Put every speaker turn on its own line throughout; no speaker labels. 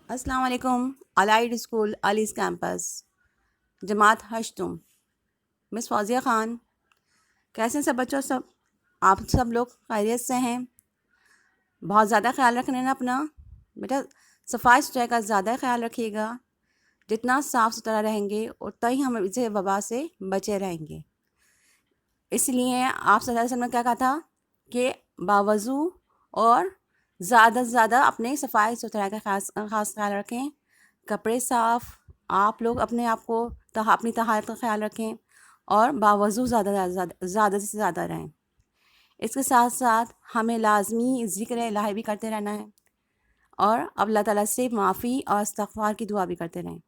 السلام علیکم. Allied school علیز campus جماعت ہشتم. مس فوزیہ خان. کیسے ہیں سب بچوں؟ آپ سب لوگ خیریت سے ہیں؟ بہت زیادہ خیال رکھنا نا اپنا بیٹا. صفائی ستھرائی کا زیادہ خیال رکھیے گا. جتنا صاف ستھرا رہیں گے اتنا ہی ہم اسے وبا سے بچے رہیں گے. اس لیے آپ صلی اللہ علیہ وسلم نے کیا کہا تھا کہ باوضو اور زیادہ سے زیادہ اپنے صفائی ستھرائی کا خاص خیال رکھیں. کپڑے صاف، آپ لوگ اپنے آپ کو اپنی طہارت کا خیال رکھیں اور باوضو زیادہ سے زیادہ رہیں. اس کے ساتھ ساتھ ہمیں لازمی ذکر الہی بھی کرتے رہنا ہے اور اب اللہ تعالیٰ سے معافی اور استغفار کی دعا بھی کرتے رہیں.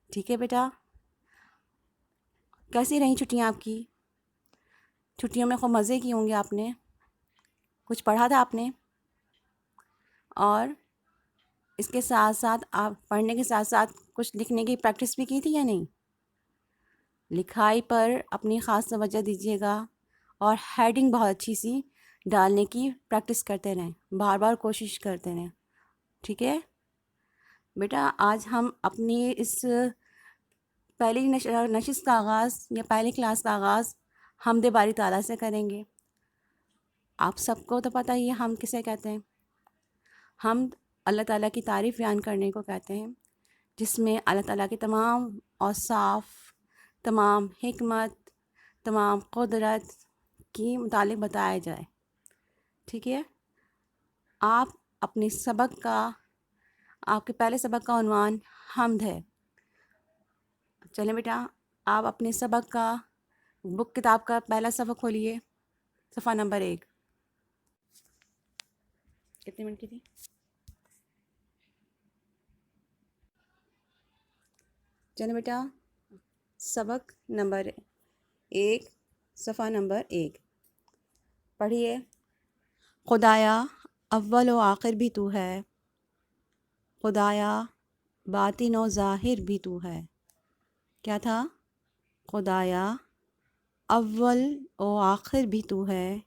ٹھیک ہے بیٹا؟ کیسی رہیں چھٹیاں آپ کی؟ چھٹیوں میں خوب مزے کی ہوں گے آپ نے. کچھ پڑھا تھا آپ نے؟ اور اس کے ساتھ ساتھ آپ پڑھنے کے ساتھ ساتھ کچھ لکھنے کی پریکٹس بھی کی تھی یا نہیں؟ لکھائی پر اپنی خاص توجہ دیجیے گا اور ہیڈنگ بہت اچھی سی ڈالنے کی پریکٹس کرتے رہیں، بار بار کوشش کرتے رہیں. ٹھیک ہے بیٹا؟ آج ہم اپنی اس پہلی نشست کا آغاز یا پہلی کلاس کا آغاز حمد باری تعالیٰ سے کریں گے. آپ سب کو تو پتہ ہی ہے ہم کسے کہتے ہیں. حمد اللہ تعالیٰ کی تعریف بیان کرنے کو کہتے ہیں، جس میں اللہ تعالیٰ کے تمام اوصاف، تمام حکمت، تمام قدرت کی متعلق بتایا جائے. ٹھیک ہے؟ آپ اپنے سبق کا، آپ کے پہلے سبق کا عنوان حمد ہے. چلیں بیٹا، آپ اپنے سبق کا کتاب کا پہلا صفحہ کھولیے، صفحہ نمبر 1. کتنے منٹ کی تھی؟ چلیں بیٹا، سبق نمبر 1، صفحہ نمبر 1 پڑھیے. خدایا اول و آخر بھی تو ہے، خدایا باطن و ظاہر بھی تو ہے. کیا تھا؟ خدایا اول و آخر بھی تو ہے،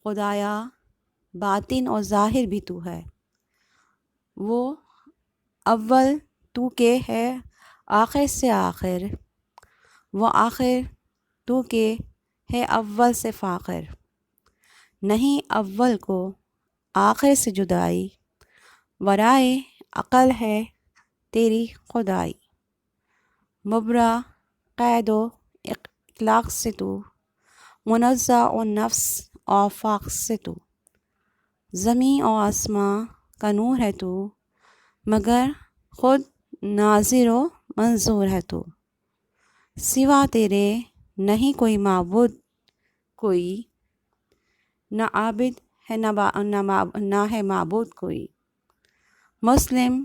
خدایا باطن و ظاہر بھی تو ہے. وہ اول تو کے ہے آخر سے آخر، وہ آخر تو کے ہے اول سے فاخر. نہیں اول کو آخر سے جدائی، ورائے عقل ہے تیری خدائی. مبرا قید و اطلاق سے تو، منزہ و نفس آفاق سے تو. زمیں و آسماں کا نور ہے تو، مگر خود ناظر و منظور ہے تو. سوا تیرے نہیں کوئی معبود کوئی، نہ عابد ہے نہ ہے معبود کوئی. مسلم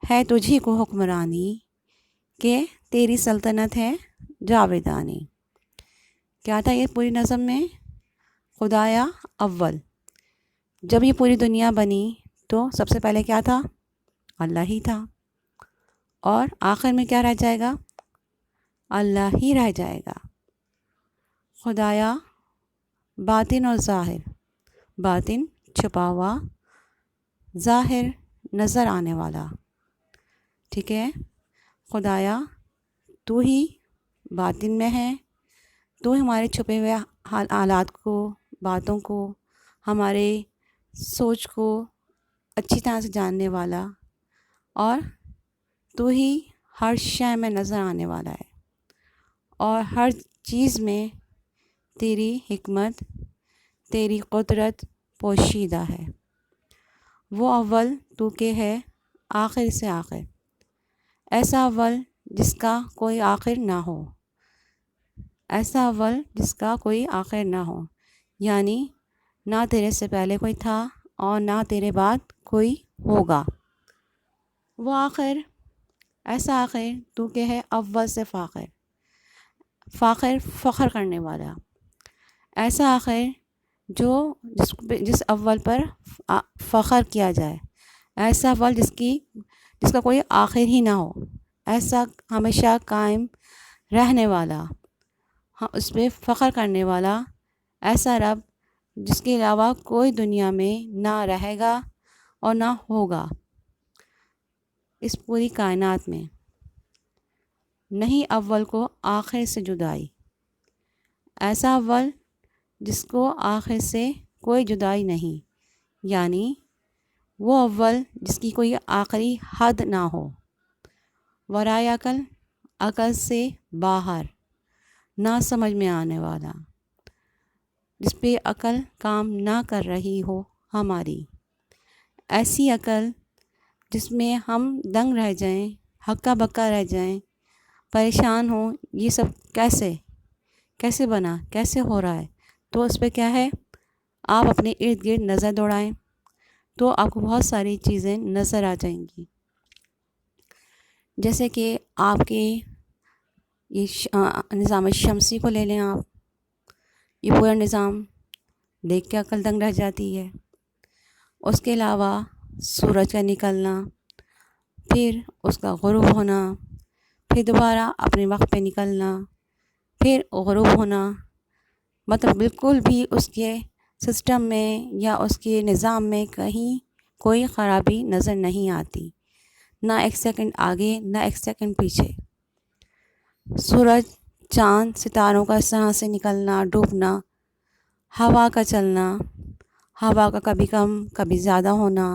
ہے تجھی کو حکمرانی، کہ تیری سلطنت ہے جاویدانی. کیا تھا یہ پوری نظم میں؟ خدایا اول، جب یہ پوری دنیا بنی تو سب سے پہلے کیا تھا؟ اللہ ہی تھا. اور آخر میں کیا رہ جائے گا؟ اللہ ہی رہ جائے گا. خدایا باطن اور ظاہر، باطن چھپا ہوا، ظاہر نظر آنے والا. ٹھیک ہے؟ خدایا تو ہی باطن میں ہے، تو ہمارے چھپے ہوئے حالات کو، باتوں کو، ہمارے سوچ کو اچھی طرح سے جاننے والا، اور تو ہی ہر شے میں نظر آنے والا ہے، اور ہر چیز میں تیری حکمت، تیری قدرت پوشیدہ ہے. وہ اول تو کہ ہے آخر سے آخر، ایسا اول جس کا کوئی آخر نہ ہو، ایسا اول جس کا کوئی آخر نہ ہو. یعنی نہ تیرے سے پہلے کوئی تھا اور نہ تیرے بعد کوئی ہوگا. وہ آخر، ایسا آخر تو کہ ہے اول سے فاخر، فاخر فخر کرنے والا. ایسا آخر جو جس اول پر فخر کیا جائے، ایسا اول جس کا کوئی آخر ہی نہ ہو، ایسا ہمیشہ قائم رہنے والا، اس پہ فخر کرنے والا، ایسا رب جس کے علاوہ کوئی دنیا میں نہ رہے گا اور نہ ہوگا. اس پوری کائنات میں، نہیں اول کو آخر سے جدائی، ایسا اول جس کو آخر سے کوئی جدائی نہیں، یعنی وہ اول جس کی کوئی آخری حد نہ ہو، ورائے عقل، عقل سے باہر، نہ سمجھ میں آنے والا، جس پہ عقل کام نہ کر رہی ہو ہماری، ایسی عقل جس میں ہم دنگ رہ جائیں، ہکا بکا رہ جائیں، پریشان ہوں، یہ سب کیسے بنا، کیسے ہو رہا ہے۔ تو اس پہ کیا ہے، آپ اپنے ارد گرد نظر دوڑائیں تو آپ کو بہت ساری چیزیں نظر آ جائیں گی، جیسے کہ آپ کے یہ نظام شمسی کو لے لیں آپ، یہ پورا نظام دیکھ کے عقل دنگ رہ جاتی ہے۔ اس کے علاوہ سورج کا نکلنا، پھر اس کا غروب ہونا، پھر دوبارہ اپنے وقت پہ نکلنا، پھر غروب ہونا، مطلب بالکل بھی اس کے سسٹم میں یا اس کے نظام میں کہیں کوئی خرابی نظر نہیں آتی، نہ ایک سیکنڈ آگے نہ ایک سیکنڈ پیچھے۔ سورج، چاند، ستاروں کا اس طرح سے نکلنا، ڈوبنا، ہوا کا چلنا، ہوا کا کبھی کم کبھی زیادہ ہونا،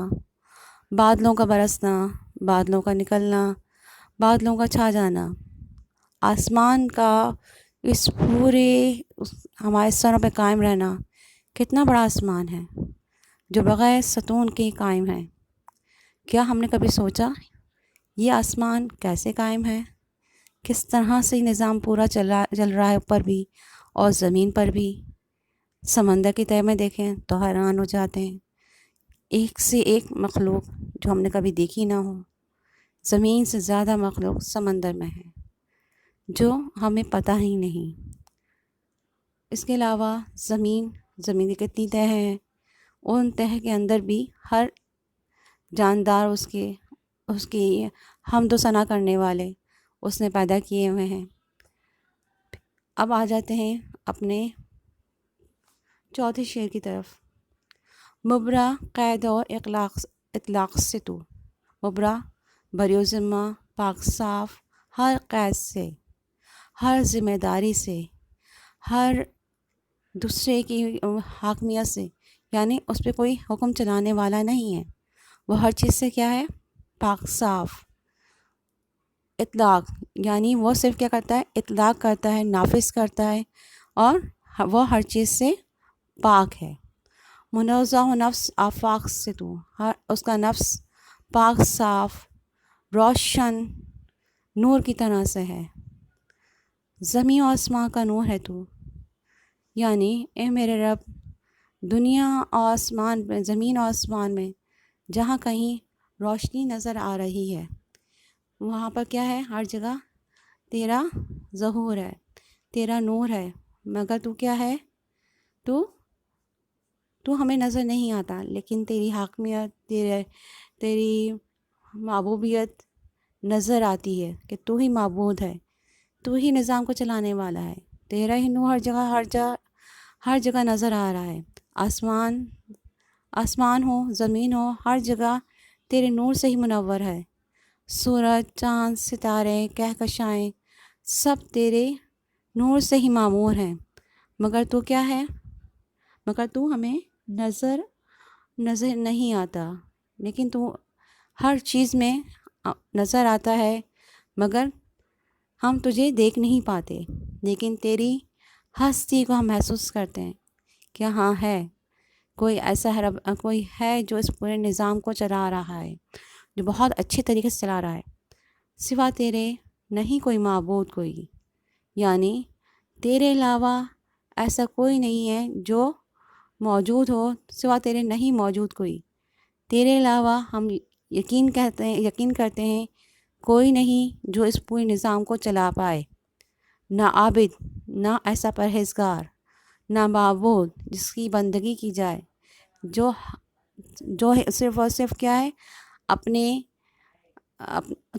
بادلوں کا برسنا، بادلوں کا نکلنا، بادلوں کا چھا جانا، آسمان کا اس پورے ہمارے سروں پہ قائم رہنا، کتنا بڑا آسمان ہے جو بغیر ستون کے قائم ہے۔ کیا ہم نے کبھی سوچا یہ آسمان کیسے قائم ہے، کس طرح سے نظام پورا چل رہا ہے اوپر بھی اور زمین پر بھی۔ سمندر کی تہہ میں دیکھیں تو حیران ہو جاتے ہیں، ایک سے ایک مخلوق جو ہم نے کبھی دیکھی نہ ہو، زمین سے زیادہ مخلوق سمندر میں ہے جو ہمیں پتہ ہی نہیں۔ اس کے علاوہ زمین کی کتنی تہہ ہیں، ان تہہ کے اندر بھی ہر جاندار اس کی حمد و ثنا کرنے والے اس نے پیدا کیے ہوئے ہیں۔ اب آ جاتے ہیں اپنے چوتھے شعر کی طرف۔ مبرا قید اور اطلاق سے تو، مبرا بری ذمہ، پاک صاف ہر قید سے، ہر ذمہ داری سے، ہر دوسرے کی حاکمیت سے، یعنی اس پہ کوئی حکم چلانے والا نہیں ہے، وہ ہر چیز سے کیا ہے، پاک صاف۔ اطلاق یعنی وہ صرف کیا کرتا ہے، اطلاق کرتا ہے، نافذ کرتا ہے، اور وہ ہر چیز سے پاک ہے۔ منزہ نفس آفاق سے تو، اس کا نفس پاک صاف روشن نور کی طرح سے ہے۔ زمین و آسمان کا نور ہے تو، یعنی اے میرے رب، دنیا اور آسمان میں، زمین و آسمان میں جہاں کہیں روشنی نظر آ رہی ہے وہاں پر کیا ہے، ہر جگہ تیرا ظہور ہے، تیرا نور ہے، مگر تو کیا ہے، تو ہمیں نظر نہیں آتا، لیکن تیری حاکمیت، تیری معبودیت نظر آتی ہے کہ تو ہی معبود ہے، تو ہی نظام کو چلانے والا ہے، تیرا ہی نور ہر جگہ نظر آ رہا ہے۔ آسمان ہو، زمین ہو، ہر جگہ تیرے نور سے ہی منور ہے۔ سورج، چاند، ستارے، کہکشائیں سب تیرے نور سے ہی معمور ہیں، مگر تو کیا ہے، مگر تو ہمیں نظر نہیں آتا، لیکن تو ہر چیز میں نظر آتا ہے، مگر ہم تجھے دیکھ نہیں پاتے، لیکن تیری ہستی کو ہم محسوس کرتے ہیں کہ ہاں ہے کوئی ایسا ہے، کوئی ہے جو اس پورے نظام کو چلا رہا ہے، جو بہت اچھے طریقے سے چلا رہا ہے۔ سوا تیرے نہیں کوئی معبود کوئی، یعنی تیرے علاوہ ایسا کوئی نہیں ہے جو موجود ہو، سوا تیرے نہیں موجود کوئی، تیرے علاوہ ہم یقین کرتے ہیں کوئی نہیں جو اس پورے نظام کو چلا پائے، نہ عابد، نہ ایسا پرہیزگار، نہ معبود جس کی بندگی کی جائے، جو صرف اور صرف کیا ہے،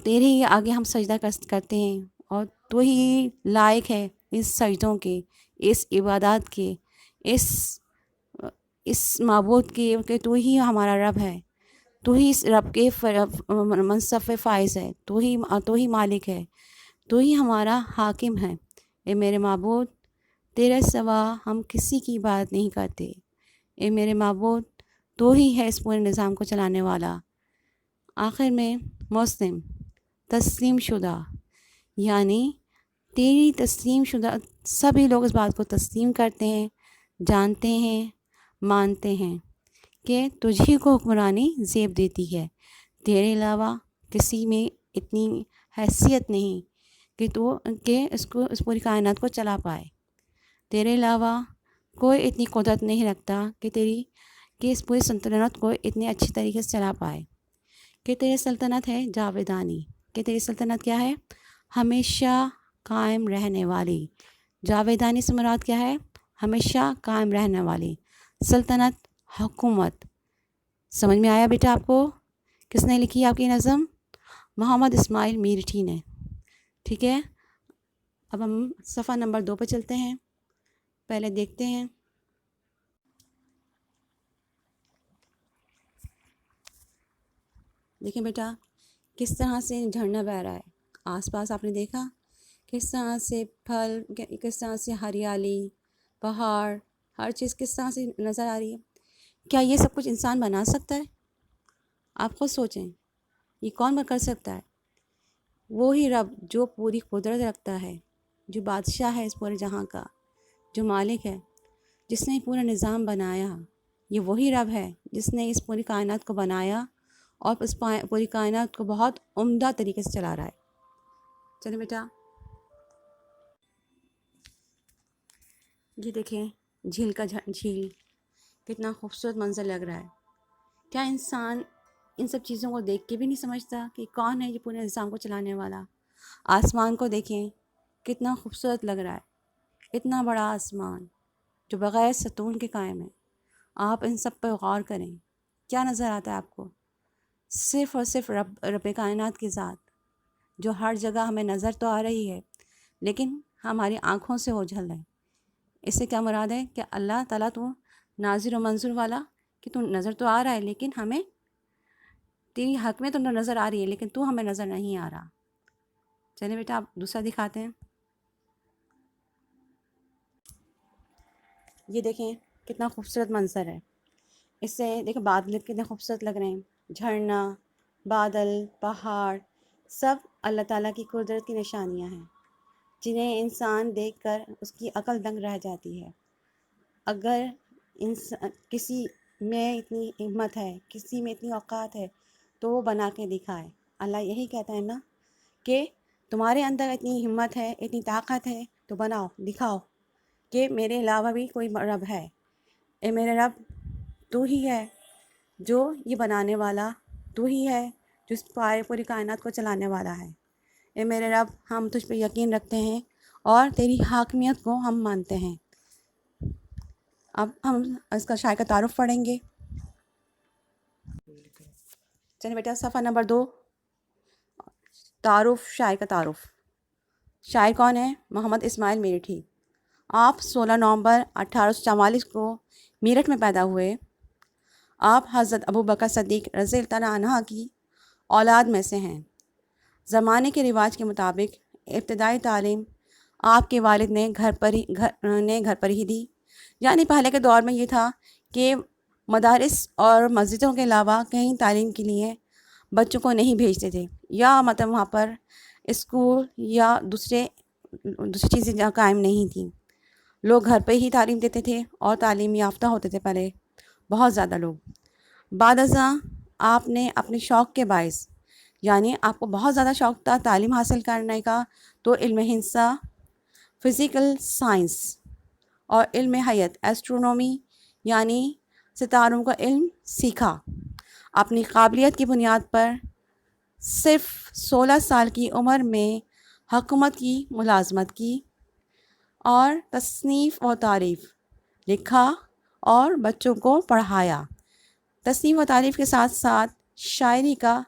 تیرے ہی آگے ہم سجدہ کرتے ہیں، اور تو ہی لائق ہے اس سجدوں کے، اس عبادات کے، اس معبود کے، کہ تو ہی ہمارا رب ہے، تو ہی اس رب کے منصف فائز ہے، تو ہی مالک ہے، تو ہی ہمارا حاکم ہے۔ اے میرے معبود، تیرے سوا ہم کسی کی بات نہیں کرتے۔ اے میرے معبود، تو ہی ہے اس پورے نظام کو چلانے والا۔ آخر میں مسلم تسلیم شدہ، یعنی تیری تسلیم شدہ سبھی لوگ اس بات کو تسلیم کرتے ہیں، جانتے ہیں، مانتے ہیں کہ تجھی کو حکمرانی زیب دیتی ہے، تیرے علاوہ کسی میں اتنی حیثیت نہیں کہ اس پوری کائنات کو چلا پائے، تیرے علاوہ کوئی اتنی قدرت نہیں رکھتا کہ اس پوری سلطنت کو اتنے اچھی طریقے سے چلا پائے، کہ تیری سلطنت ہے جاویدانی، کہ تیری سلطنت کیا ہے؟ ہمیشہ قائم رہنے والی۔ جاویدانی سے مراد کیا ہے؟ ہمیشہ قائم رہنے والی سلطنت، حکومت۔ سمجھ میں آیا بیٹا آپ کو؟ کس نے لکھی آپ کی نظم؟ محمد اسماعیل میرٹھی نے، ٹھیک ہے۔ اب ہم صفحہ نمبر 2 پہ چلتے ہیں، پہلے دیکھتے ہیں۔ دیکھیں بیٹا کس طرح سے جھرنا بہہ رہا ہے، آس پاس آپ نے دیکھا کس طرح سے پھل، کس طرح سے ہریالی، پہاڑ، ہر چیز کس طرح سے نظر آ رہی ہے۔ کیا یہ سب کچھ انسان بنا سکتا ہے؟ آپ خود سوچیں، یہ کون کر سکتا ہے؟ وہی رب جو پوری قدرت رکھتا ہے، جو بادشاہ ہے اس پورے جہاں کا، جو مالک ہے، جس نے پورا نظام بنایا، یہ وہی رب ہے جس نے اس پوری کائنات کو بنایا اور اس پوری کائنات کو بہت عمدہ طریقے سے چلا رہا ہے۔ چلیں بیٹا یہ دیکھیں جھیل جھیل کتنا خوبصورت منظر لگ رہا ہے۔ کیا انسان ان سب چیزوں کو دیکھ کے بھی نہیں سمجھتا کہ کون ہے یہ پورے نظام کو چلانے والا؟ آسمان کو دیکھیں کتنا خوبصورت لگ رہا ہے، اتنا بڑا آسمان جو بغیر ستون کے قائم ہے۔ آپ ان سب پہ غور کریں، کیا نظر آتا ہے آپ کو؟ صرف اور صرف رب کائنات کی ذات جو ہر جگہ ہمیں نظر تو آ رہی ہے لیکن ہماری آنکھوں سے اوجھل ہے۔ اس سے کیا مراد ہے کہ اللہ تعالیٰ تو ناظر و منظور والا، کہ تو نظر تو آ رہا ہے لیکن ہمیں تیری حق میں تو نظر آ رہی ہے لیکن تو ہمیں نظر نہیں آ رہا۔ چلیں بیٹا آپ دوسرا دکھاتے ہیں۔ یہ دیکھیں کتنا خوبصورت منظر ہے، اس سے دیکھیں بادل کتنے خوبصورت لگ رہے ہیں، جھرنا، بادل، پہاڑ، سب اللہ تعالیٰ کی قدرت کی نشانیاں ہیں جنہیں انسان دیکھ کر اس کی عقل دنگ رہ جاتی ہے۔ اگر کسی میں اتنی ہمت ہے، کسی میں اتنی اوقات ہے تو وہ بنا کے دکھائے۔ اللہ یہی کہتا ہے نا کہ تمہارے اندر اتنی ہمت ہے، اتنی طاقت ہے تو بناؤ، دکھاؤ کہ میرے علاوہ بھی کوئی رب ہے۔ اے میرے رب، تو ہی ہے جو یہ بنانے والا، تو ہی ہے جو اس پوری کائنات کو چلانے والا ہے۔ اے میرے رب، ہم تجھ پہ یقین رکھتے ہیں اور تیری حاکمیت کو ہم مانتے ہیں۔ اب ہم اس کا شاعر کا تعارف پڑھیں گے۔ چلیں بیٹا صفحہ نمبر 2، تعارف، شاعر کا تعارف۔ شاعر کون ہے؟ محمد اسماعیل میرٹھی۔ آپ 16 نومبر 1844 کو میرٹھ میں پیدا ہوئے۔ آپ حضرت ابوبکر صدیق رضی اللہ تعالیٰ عنہ کی اولاد میں سے ہیں۔ زمانے کے رواج کے مطابق ابتدائی تعلیم آپ کے والد نے گھر پر ہی دی، یعنی پہلے کے دور میں یہ تھا کہ مدارس اور مسجدوں کے علاوہ کہیں تعلیم کے لیے بچوں کو نہیں بھیجتے تھے، یا مطلب وہاں پر اسکول یا دوسری چیزیں جہاں قائم نہیں تھیں، لوگ گھر پہ ہی تعلیم دیتے تھے اور تعلیم یافتہ ہوتے تھے پہلے بہت زیادہ لوگ۔ بعد ازاں آپ نے اپنے شوق کے باعث، یعنی آپ کو بہت زیادہ شوق تھا تعلیم حاصل کرنے کا، تو علم ہندسہ، فزیکل سائنس اور علم حیات، ایسٹرونومی یعنی ستاروں کا علم سیکھا۔ اپنی قابلیت کی بنیاد پر صرف 16 سال کی عمر میں حکومت کی ملازمت کی اور تصنیف و تعریف لکھا اور بچوں کو پڑھایا۔ تصنیف و تعریف کے ساتھ ساتھ شاعری کا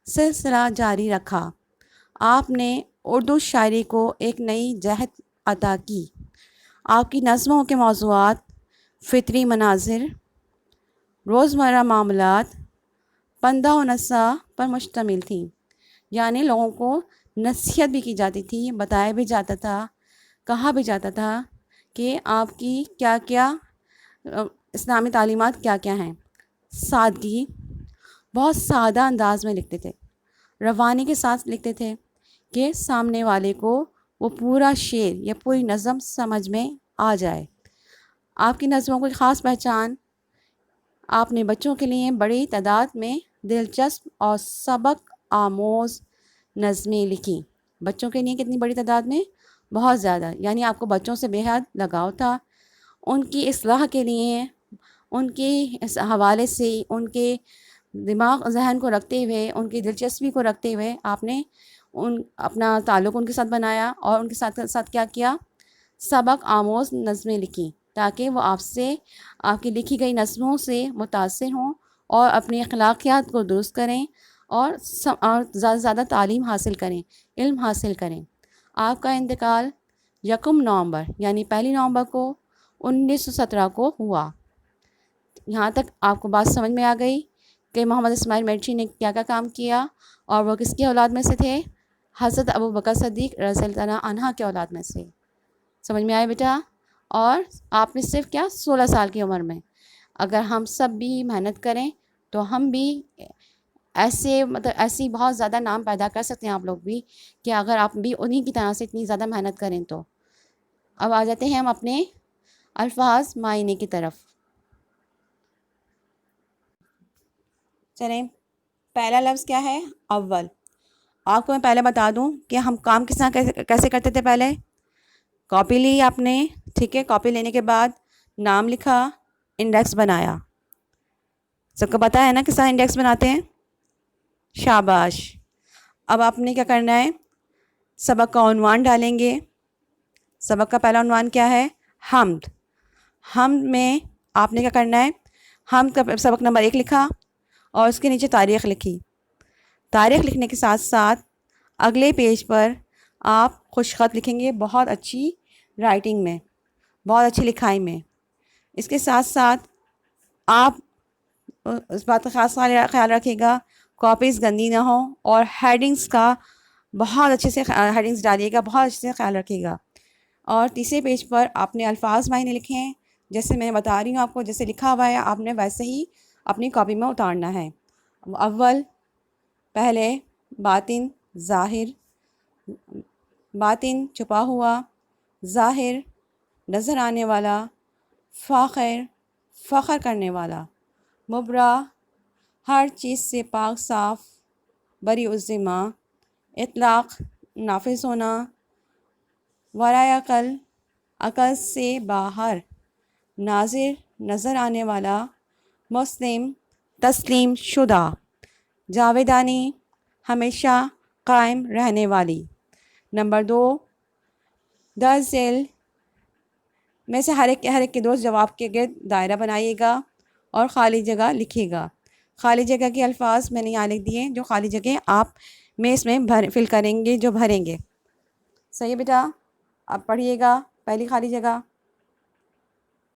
سلسلہ جاری رکھا۔ آپ نے اردو شاعری کو ایک نئی جہت عطا کی۔ آپ کی نظموں کے موضوعات فطری مناظر، روزمرہ معاملات، پندہ و نصح پر مشتمل تھی، یعنی لوگوں کو نصیحت بھی کی جاتی تھی، بتایا بھی جاتا تھا، کہا بھی جاتا تھا کہ آپ کی کیا کیا اسلامی تعلیمات کیا کیا ہیں۔ سادگی، بہت سادہ انداز میں لکھتے تھے، روانی کے ساتھ لکھتے تھے کہ سامنے والے کو وہ پورا شعر یا پوری نظم سمجھ میں آ جائے۔ آپ کی نظموں کی خاص پہچان، آپ نے بچوں کے لیے بڑی تعداد میں دلچسپ اور سبق آموز نظمیں لکھیں۔ بچوں کے لیے کتنی بڑی تعداد میں؟ بہت زیادہ، یعنی آپ کو بچوں سے بے حد لگاؤ تھا۔ ان کی اصلاح کے لیے، ان کے اس حوالے سے، ان کے دماغ ذہن کو رکھتے ہوئے، ان کی دلچسپی کو رکھتے ہوئے آپ نے اپنا تعلق ان کے ساتھ بنایا اور ان کے ساتھ کیا کیا؟ سبق آموز نظمیں لکھیں، تاکہ وہ آپ سے، آپ کی لکھی گئی نظموں سے متاثر ہوں اور اپنی اخلاقیات کو درست کریں اور زیادہ سے زیادہ تعلیم حاصل کریں، علم حاصل کریں۔ آپ کا انتقال 1 نومبر یعنی 1 نومبر کو 1917 کو ہوا۔ یہاں تک آپ کو بات سمجھ میں آ گئی کہ محمد اسماعیل میرچی نے کیا کیا کام کیا اور وہ کس کی اولاد میں سے تھے؟ حضرت ابوبکر صدیق رضی اللہ عنہ عنہ کی اولاد میں سے۔ سمجھ میں آئے بیٹا؟ اور آپ نے صرف کیا 16 سال کی عمر میں، اگر ہم سب بھی محنت کریں تو ہم بھی ایسی بہت زیادہ نام پیدا کر سکتے ہیں آپ لوگ بھی، کہ اگر آپ بھی انہی کی طرح سے اتنی زیادہ محنت کریں تو۔ اب آ جاتے ہیں ہم اپنے الفاظ معانی کی طرف۔ چلیں، پہلا لفظ کیا ہے؟ اول۔ آپ کو میں پہلے بتا دوں کہ ہم کام کس طرح کیسے کرتے تھے۔ پہلے کاپی لی آپ نے، ٹھیک ہے، کاپی لینے کے بعد نام لکھا، انڈیکس بنایا۔ سب کو پتہ ہے نا کس طرح انڈیکس بناتے ہیں؟ شاباش۔ اب آپ نے کیا کرنا ہے؟ سبق کا عنوان ڈالیں گے۔ سبق کا پہلا عنوان کیا ہے؟ حمد۔ حمد میں آپ نے کیا کرنا ہے؟ حمد کا سبق نمبر 1 لکھا اور اس کے نیچے تاریخ لکھی۔ تاریخ لکھنے کے ساتھ ساتھ اگلے پیج پر آپ خوش خط لکھیں گے، بہت اچھی رائٹنگ میں، بہت اچھی لکھائی میں۔ اس کے ساتھ ساتھ آپ اس بات کا خاص خیال رکھیے گا کاپیز گندی نہ ہوں، اور ہیڈنگز کا بہت اچھے سے ہیڈنگز ڈالیے گا، بہت اچھے سے خیال رکھیے گا۔ اور تیسرے پیج پر آپ نے الفاظ معنی لکھے ہیں، جیسے میں بتا رہی ہوں آپ کو، جیسے لکھا ہوا ہے آپ نے ویسے ہی اپنی کاپی میں اتارنا ہے۔ اول، پہلے، باطن، ظاہر، باطن چھپا ہوا، ظاہر نظر آنے والا، فاخر فخر کرنے والا، مبرا ہر چیز سے پاک صاف، بری الذمہ، اطلاق نافذ ہونا، ورائے عقل عقل سے باہر، ناظر نظر آنے والا، مسلم تسلیم شدہ، جاویدانی ہمیشہ قائم رہنے والی۔ نمبر 2، در ذیل میں سے ہر ایک کے دوست جواب کے گرد دائرہ بنائیے گا اور خالی جگہ لکھیے گا۔ خالی جگہ کے الفاظ میں نے یہاں لکھ دیے، جو خالی جگہ آپ میں اس میں فل کریں گے، جو بھریں گے۔ صحیح ہے بیٹا؟ آپ پڑھیے گا پہلی خالی جگہ۔